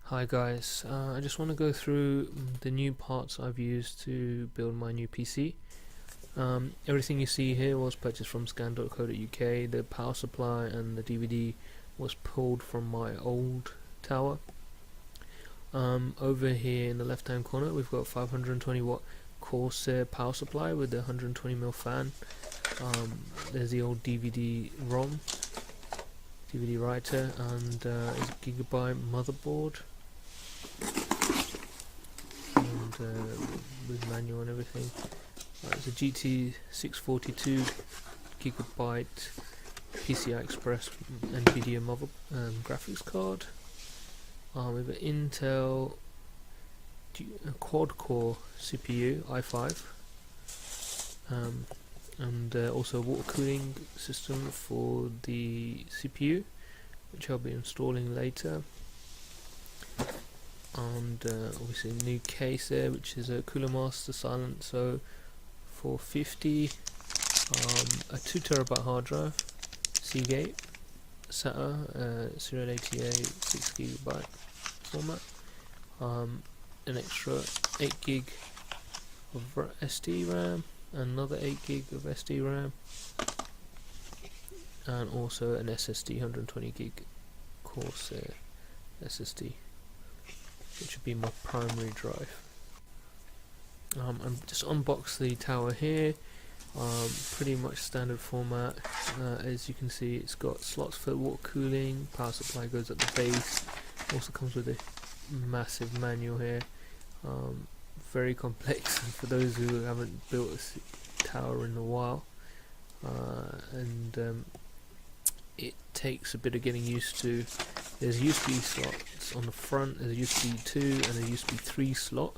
Hi guys, I just want to go through the new parts I've used to build my new PC. Everything you see here was purchased from scan.co.uk. The power supply and the DVD was pulled from my old tower. Over here in the left hand corner we've got 520 watt Corsair power supply with the 120mm fan. There's the old DVD ROM, DVD writer, and a gigabyte motherboard, and with manual and everything. It's a GT642 gigabyte PCI Express NVIDIA graphics card. With an Intel quad-core CPU i5, and also a water cooling system for the CPU, which I'll be installing later. And obviously a new case there, which is a Cooler Master Silencer 450, a 2TB hard drive, Seagate, SATA, Serial ATA 6GB format, an extra 8GB of SD RAM, another 8GB of SD RAM, and also an SSD 120GB Corsair SSD, which would be my primary drive. I'm just unbox the tower here. Pretty much standard format. As you can see, it's got slots for water cooling, power supply goes at the base, also comes with a massive manual here. Very complex for those who haven't built a tower in a while, and it takes a bit of getting used to. There's USB slots on the front, there's a USB 2 and a USB 3 slot.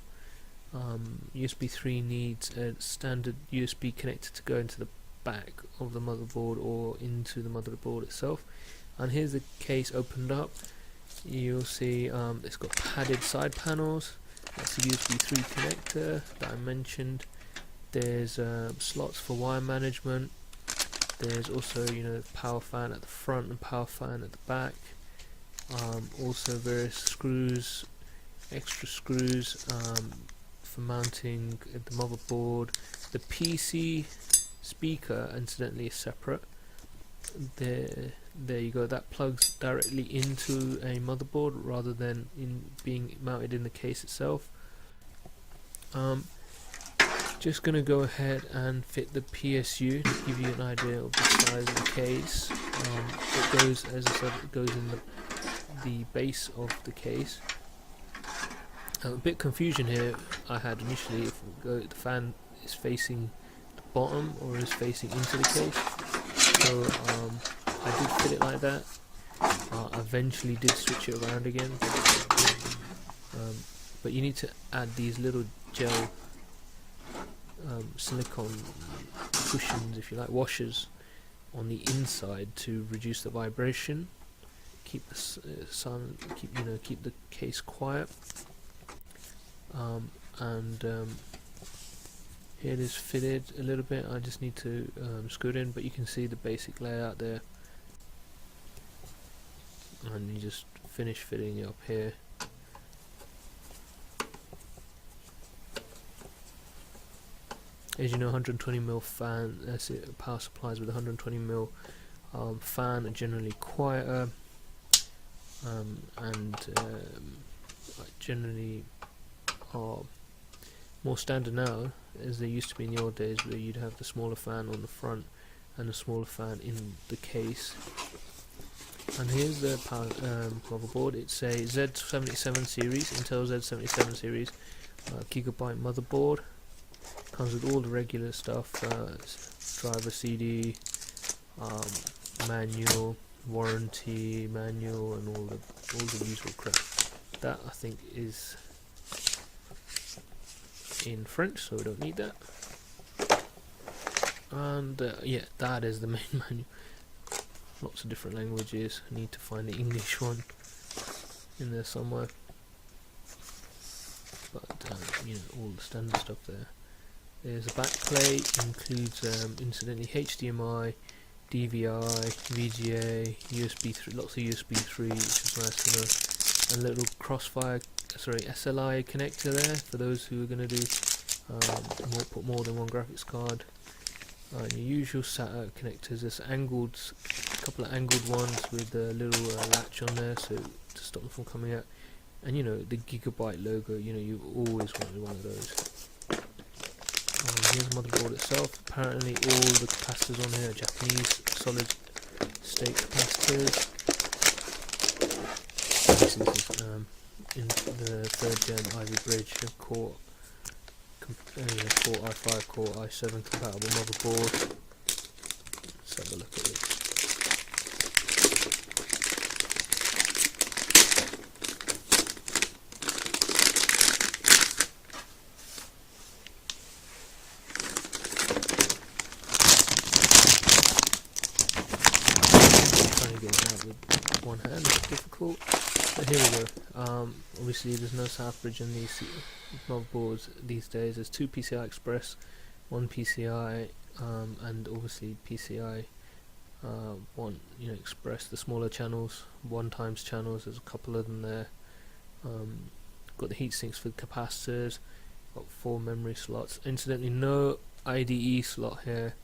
USB 3 needs a standard USB connector to go into the back of the motherboard or into the motherboard itself. And here's the case opened up. You'll see it's got padded side panels. That's the USB 3 connector that I mentioned. There's slots for wire management. There's also, power fan at the front and power fan at the back. Also various screws, extra screws for mounting the motherboard. The PC speaker, incidentally, is separate. There you go. That plugs directly into a motherboard rather than being mounted in the case itself. Just gonna go ahead and fit the PSU to give you an idea of the size of the case. It goes, as I said, it goes in the base of the case. A bit confusion here I had initially if the fan is facing the bottom or is facing into the case. So I did fit it like that. Eventually did switch it around again. But you need to add these little gel silicone cushions, if you like, washers on the inside to reduce the vibration, keep the keep the case quiet. Here it is fitted a little bit. I just need to screw it in, but you can see the basic layout there, and you just finish fitting it up here. As you know, 120mm fan, power supplies with 120mm fan are generally quieter, and generally are more standard now, as they used to be in the old days, where you'd have the smaller fan on the front and a smaller fan in the case. And here's the power motherboard. It's a Z77 series, Intel Z77 series, gigabyte motherboard. Comes with all the regular stuff, driver CD, manual, warranty manual, and all the usual crap. That I think is in French, so we don't need that. And yeah, that is the main manual. Lots of different languages. I need to find the English one in there somewhere. But all the standard stuff there. There's a backplate, includes incidentally HDMI, DVI, VGA, USB 3, lots of USB 3, which is nice to know. a little SLI connector there for those who are going to do put more than one graphics card. And your usual SATA connectors. There's a couple of angled ones with a little latch on there, so to stop them from coming out. And you know, the Gigabyte logo, you know, you always wanted one of those. Here's the motherboard itself. Apparently all the capacitors on here are Japanese solid state capacitors. This is in the 3rd gen Ivy Bridge Core i5, Core i7 compatible motherboard. Let's have a look at this. Trying to get it out with one hand is difficult. But here we go. Obviously there's no South Bridge in these motherboards these days. There's 2 PCI Express, 1 PCI, and obviously PCI 1, you know, Express, the smaller channels, 1x channels. There's a couple of them there. Got the heat sinks for the capacitors. Got 4 memory slots. Incidentally, no IDE slot here.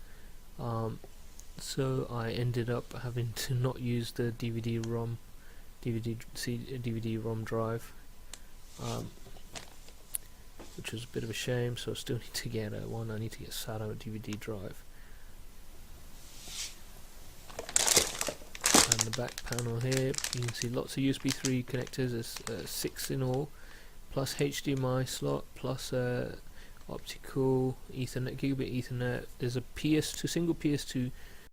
So I ended up having to not use the DVD-ROM drive, which was a bit of a shame. So I still need to get one. I need to get SATA DVD drive. And the back panel here, you can see lots of USB 3 connectors. There's 6 in all, plus HDMI slot, plus optical Ethernet, gigabit Ethernet. There's a PS2, single PS2